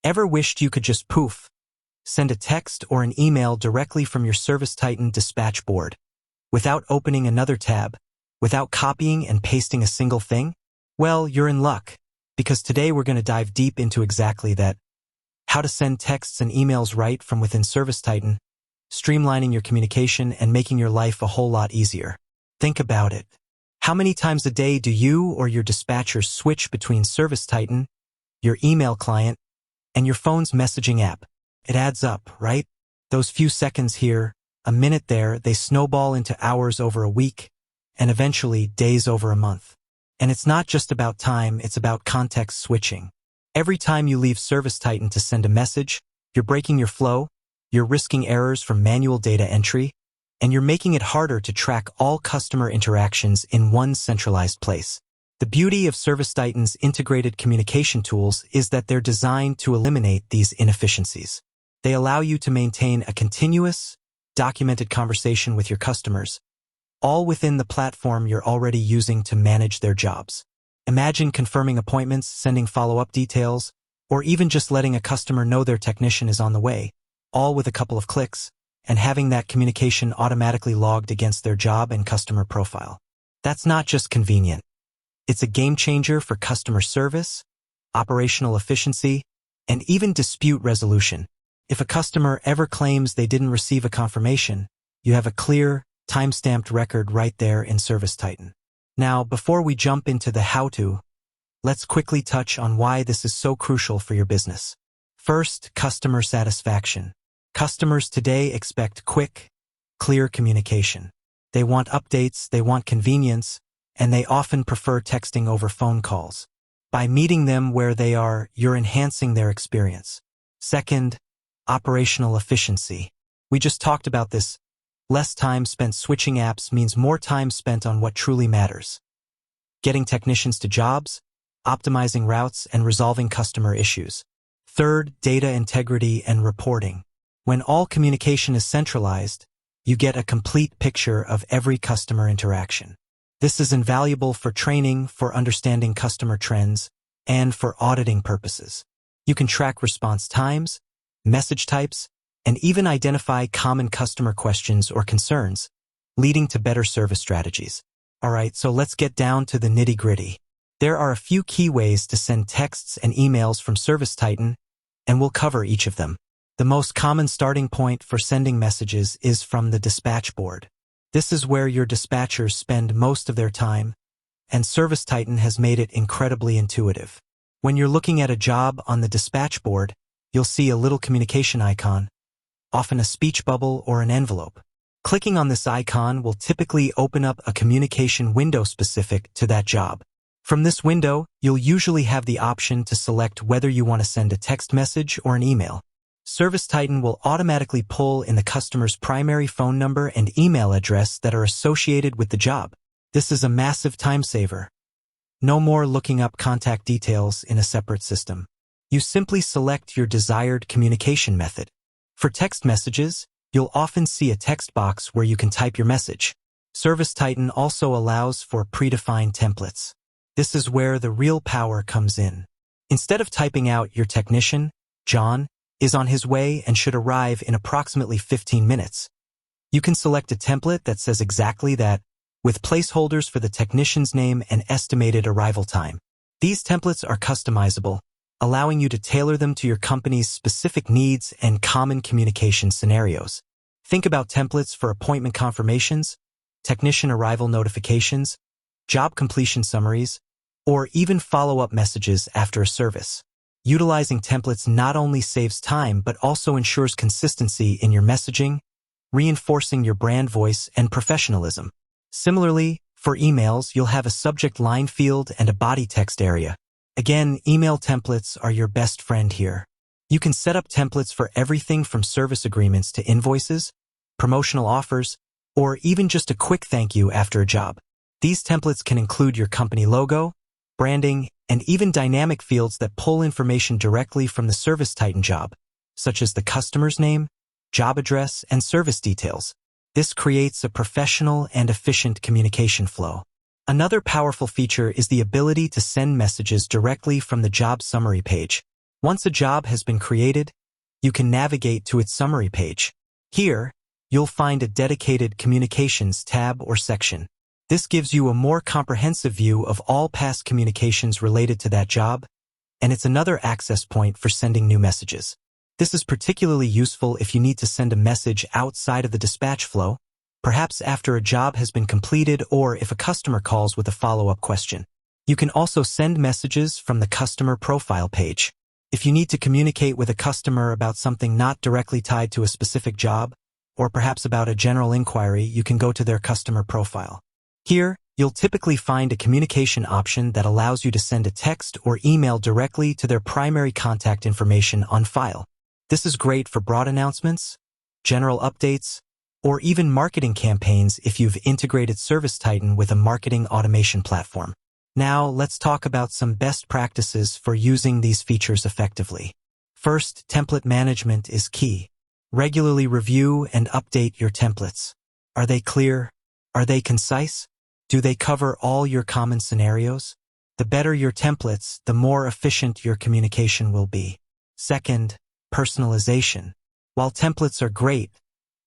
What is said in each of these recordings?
Ever wished you could just poof, send a text or an email directly from your ServiceTitan dispatch board, without opening another tab, without copying and pasting a single thing? Well, you're in luck, because today we're going to dive deep into exactly that. How to send texts and emails right from within ServiceTitan, streamlining your communication and making your life a whole lot easier. Think about it. How many times a day do you or your dispatcher switch between ServiceTitan, your email client, and your phone's messaging app? It adds up, right? Those few seconds here, a minute there, they snowball into hours over a week, and eventually days over a month. And it's not just about time, it's about context switching. Every time you leave ServiceTitan to send a message, you're breaking your flow, you're risking errors from manual data entry, and you're making it harder to track all customer interactions in one centralized place. The beauty of ServiceTitan's integrated communication tools is that they're designed to eliminate these inefficiencies. They allow you to maintain a continuous, documented conversation with your customers, all within the platform you're already using to manage their jobs. Imagine confirming appointments, sending follow-up details, or even just letting a customer know their technician is on the way, all with a couple of clicks, and having that communication automatically logged against their job and customer profile. That's not just convenient. It's a game changer for customer service, operational efficiency, and even dispute resolution. If a customer ever claims they didn't receive a confirmation, you have a clear, time-stamped record right there in ServiceTitan. Now, before we jump into the how-to, let's quickly touch on why this is so crucial for your business. First, customer satisfaction. Customers today expect quick, clear communication. They want updates, they want convenience, and they often prefer texting over phone calls. By meeting them where they are, you're enhancing their experience. Second, operational efficiency. We just talked about this. Less time spent switching apps means more time spent on what truly matters. Getting technicians to jobs, optimizing routes, and resolving customer issues. Third, data integrity and reporting. When all communication is centralized, you get a complete picture of every customer interaction. This is invaluable for training, for understanding customer trends, and for auditing purposes. You can track response times, message types, and even identify common customer questions or concerns, leading to better service strategies. Alright, so let's get down to the nitty-gritty. There are a few key ways to send texts and emails from ServiceTitan, and we'll cover each of them. The most common starting point for sending messages is from the dispatch board. This is where your dispatchers spend most of their time, and ServiceTitan has made it incredibly intuitive. When you're looking at a job on the dispatch board, you'll see a little communication icon, often a speech bubble or an envelope. Clicking on this icon will typically open up a communication window specific to that job. From this window, you'll usually have the option to select whether you want to send a text message or an email. ServiceTitan will automatically pull in the customer's primary phone number and email address that are associated with the job. This is a massive time saver. No more looking up contact details in a separate system. You simply select your desired communication method. For text messages, you'll often see a text box where you can type your message. ServiceTitan also allows for predefined templates. This is where the real power comes in. Instead of typing out "Your technician, John, is on his way and should arrive in approximately 15 minutes. You can select a template that says exactly that, with placeholders for the technician's name and estimated arrival time. These templates are customizable, allowing you to tailor them to your company's specific needs and common communication scenarios. Think about templates for appointment confirmations, technician arrival notifications, job completion summaries, or even follow-up messages after a service. Utilizing templates not only saves time but also ensures consistency in your messaging, reinforcing your brand voice and professionalism. Similarly, for emails, you'll have a subject line field and a body text area. Again, email templates are your best friend here. You can set up templates for everything from service agreements to invoices, promotional offers, or even just a quick thank you after a job. These templates can include your company logo, branding, and even dynamic fields that pull information directly from the ServiceTitan job, such as the customer's name, job address, and service details. This creates a professional and efficient communication flow. Another powerful feature is the ability to send messages directly from the job summary page. Once a job has been created, you can navigate to its summary page. Here, you'll find a dedicated Communications tab or section. This gives you a more comprehensive view of all past communications related to that job, and it's another access point for sending new messages. This is particularly useful if you need to send a message outside of the dispatch flow, perhaps after a job has been completed or if a customer calls with a follow-up question. You can also send messages from the customer profile page. If you need to communicate with a customer about something not directly tied to a specific job, or perhaps about a general inquiry, you can go to their customer profile. Here, you'll typically find a communication option that allows you to send a text or email directly to their primary contact information on file. This is great for broad announcements, general updates, or even marketing campaigns if you've integrated ServiceTitan with a marketing automation platform. Now, let's talk about some best practices for using these features effectively. First, template management is key. Regularly review and update your templates. Are they clear? Are they concise? Do they cover all your common scenarios? The better your templates, the more efficient your communication will be. Second, personalization. While templates are great,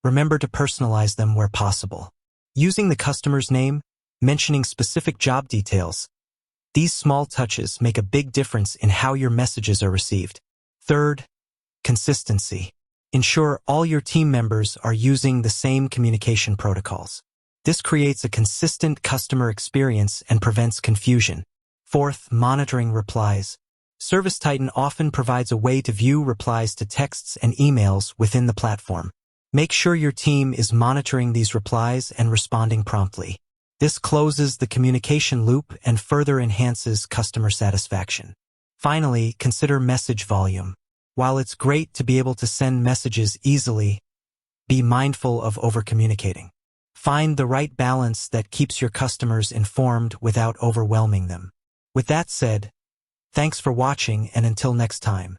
remember to personalize them where possible. Using the customer's name, mentioning specific job details, these small touches make a big difference in how your messages are received. Third, consistency. Ensure all your team members are using the same communication protocols. This creates a consistent customer experience and prevents confusion. Fourth, monitoring replies. ServiceTitan often provides a way to view replies to texts and emails within the platform. Make sure your team is monitoring these replies and responding promptly. This closes the communication loop and further enhances customer satisfaction. Finally, consider message volume. While it's great to be able to send messages easily, be mindful of over-communicating. Find the right balance that keeps your customers informed without overwhelming them. With that said, thanks for watching, and until next time.